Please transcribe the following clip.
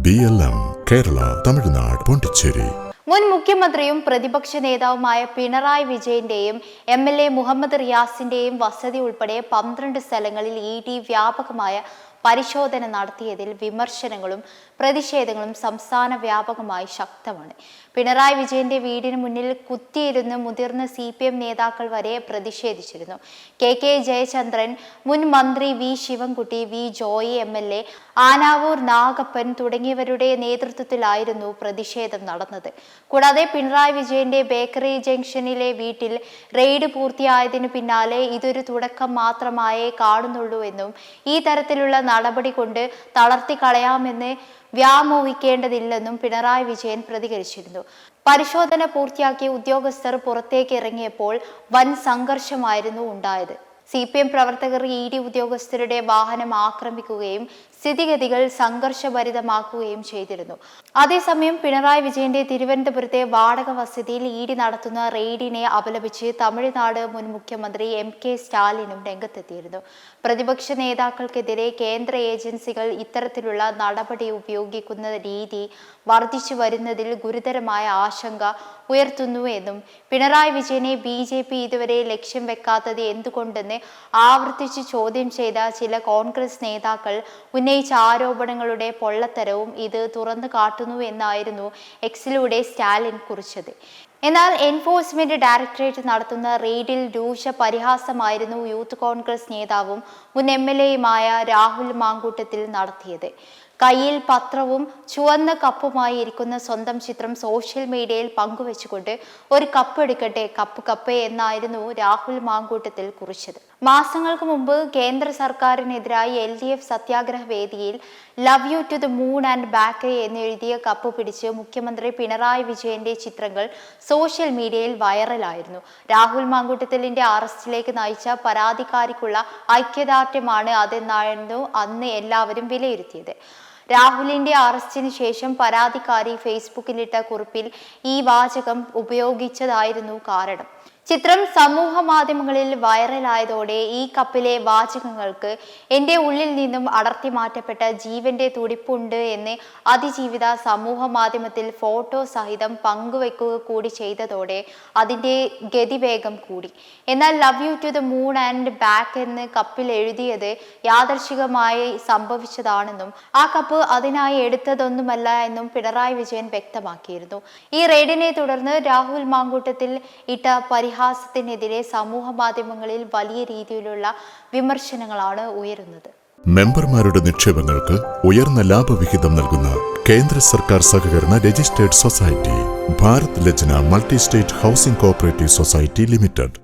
BLM Kerala, Tamil Nadu, Pondicherry. മുൻ മുഖ്യമന്ത്രിയും പ്രതിപക്ഷ നേതാവുമായ പിണറായി വിജയന്റെയും MLA മുഹമ്മദ് റിയാസിന്റെയും വസതി ഉൾപ്പെടെ 12 സ്ഥലങ്ങളിൽ ED വ്യാപകമായ പരിശോധന നടത്തിയതിൽ വിമർശനങ്ങളും പ്രതിഷേധങ്ങളും സംസ്ഥാന വ്യാപകമായി ശക്തമാണ്. പിണറായി വിജയന്റെ വീടിന് മുന്നിൽ കുത്തിയിരുന്ന് മുതിർന്ന CPM നേതാക്കൾ വരെ പ്രതിഷേധിച്ചിരുന്നു. KK ജയചന്ദ്രൻ, മുൻ മന്ത്രി V Sivankutty, V Joy MLA, Anavoor Nagappan തുടങ്ങിയവരുടെ നേതൃത്വത്തിലായിരുന്നു പ്രതിഷേധം നടന്നത്. കൂടാതെ പിണറായി വിജയന്റെ ബേക്കറി ജംഗ്ഷനിലെ വീട്ടിൽ റെയ്ഡ് പൂർത്തിയായതിനു പിന്നാലെ ഇതൊരു തുടക്കം മാത്രമായേ കാണുന്നുള്ളൂ എന്നും ഈ തരത്തിലുള്ള നടപടി കൊണ്ട് തളർത്തിക്കളയാമെന്ന് വ്യാമോഹിക്കേണ്ടതില്ലെന്നും പിണറായി വിജയൻ പ്രതികരിച്ചിരുന്നു. പരിശോധന പൂർത്തിയാക്കിയ ഉദ്യോഗസ്ഥർ പുറത്തേക്ക് ഇറങ്ങിയപ്പോൾ വൻ സംഘർഷമായിരുന്നു ഉണ്ടായത്. CPM പ്രവർത്തകർ ED ഉദ്യോഗസ്ഥരുടെ വാഹനം ആക്രമിക്കുകയും സ്ഥിതിഗതികൾ സംഘർഷഭരിതമാക്കുകയും ചെയ്തിരുന്നു. അതേസമയം പിണറായി വിജയന്റെ തിരുവനന്തപുരത്തെ വാടക വസതിയിൽ ED നടത്തുന്ന റെയ്ഡിനെ അപലപിച്ച് തമിഴ്നാട് മുൻ മുഖ്യമന്ത്രി MK സ്റ്റാലിനും രംഗത്തെത്തിയിരുന്നു. പ്രതിപക്ഷ നേതാക്കൾക്കെതിരെ കേന്ദ്ര ഏജൻസികൾ ഇത്തരത്തിലുള്ള നടപടി ഉപയോഗിക്കുന്ന രീതി വർദ്ധിച്ചു വരുന്നതിൽ ഗുരുതരമായ ആശങ്ക ഉയർത്തുന്നു എന്നും പിണറായി വിജയനെ BJP ഇതുവരെ ലക്ഷ്യം വെക്കാത്തത് എന്തുകൊണ്ടെന്ന് ആവർത്തിച്ച് ചോദ്യം ചെയ്ത ചില കോൺഗ്രസ് നേതാക്കൾ ഉന്നയിച്ച ആരോപണങ്ങളുടെ പൊള്ളത്തരവും ഇത് തുറന്നു കാട്ടുന്നു എന്നായിരുന്നു എക്സിലൂടെ സ്റ്റാലിൻ കുറിച്ചത്. എന്നാൽ എൻഫോഴ്സ്മെന്റ് ഡയറക്ടറേറ്റ് നടത്തുന്ന റെയ്ഡിൽ രൂക്ഷ പരിഹാസമായിരുന്നു യൂത്ത് കോൺഗ്രസ് നേതാവും മുൻ MLAയുമായ രാഹുൽ മാങ്കൂട്ടത്തിൽ നടത്തിയത്. കയ്യിൽ പത്രവും ചുവന്ന കപ്പുമായി ഇരിക്കുന്ന സ്വന്തം ചിത്രം സോഷ്യൽ മീഡിയയിൽ പങ്കുവെച്ചുകൊണ്ട് ഒരു കപ്പ് എടുക്കട്ടെ, കപ്പ് എന്നായിരുന്നു രാഹുൽ മാങ്കൂട്ടത്തിൽ കുറിച്ചത്. മാസങ്ങൾക്ക് മുമ്പ് കേന്ദ്ര സർക്കാരിനെതിരായി LDF സത്യാഗ്രഹ വേദിയിൽ love you to the moon and back എന്നെഴുതിയ കപ്പ് പിടിച്ച് മുഖ്യമന്ത്രി പിണറായി വിജയന്റെ ചിത്രങ്ങൾ സോഷ്യൽ മീഡിയയിൽ വൈറലായിരുന്നു. രാഹുൽ മാങ്കൂട്ടത്തിലിന്റെ അറസ്റ്റിലേക്ക് നയിച്ച പരാതിക്കാരിക്കുള്ള ഐക്യദാർഢ്യമാണ് അതെന്നായിരുന്നു അന്ന് എല്ലാവരും വിലയിരുത്തിയത്. രാഹുലിന്റെ അറസ്റ്റിന് ശേഷം പരാതിക്കാരി ഫേസ്ബുക്കിലിട്ട കുറിപ്പിൽ ഈ വാചകം ഉപയോഗിച്ചതായിരുന്നു കാരണം. ചിത്രം സമൂഹ മാധ്യമങ്ങളിൽ വൈറലായതോടെ ഈ കപ്പിലെ വാചകങ്ങൾക്ക് എൻ്റെ ഉള്ളിൽ നിന്നും അടർത്തി മാറ്റപ്പെട്ട ജീവന്റെ തുടിപ്പുണ്ട് എന്ന് അതിജീവിത സമൂഹ മാധ്യമത്തിൽ ഫോട്ടോ സഹിതം പങ്കുവെക്കുക കൂടി ചെയ്തതോടെ അതിൻ്റെ ഗതിവേഗം കൂടി. എന്നാൽ love you to the moon and back എന്ന് കപ്പിൽ എഴുതിയത് യാദർശികമായി സംഭവിച്ചതാണെന്നും ആ കപ്പ് അതിനായി എടുത്തതൊന്നുമല്ല എന്നും പിണറായി വിജയൻ വ്യക്തമാക്കിയിരുന്നു. ഈ റെയ്ഡിനെ തുടർന്ന് രാഹുൽ മാങ്കൂട്ടത്തിൽ ഇട്ട പരിഹാസത്തിനെതിരെ സമൂഹ മാധ്യമങ്ങളിൽ വലിയ രീതിയിലുള്ള വിമർശനങ്ങളാണ് ഉയരുന്നത്. മെമ്പർമാരുടെ നിക്ഷേപങ്ങൾക്ക് ഉയർന്ന ലാഭവിഹിതം നൽകുന്ന കേന്ദ്ര സർക്കാർ സഹകരണ registered society Bharat Lajna multi state housing cooperative society limited.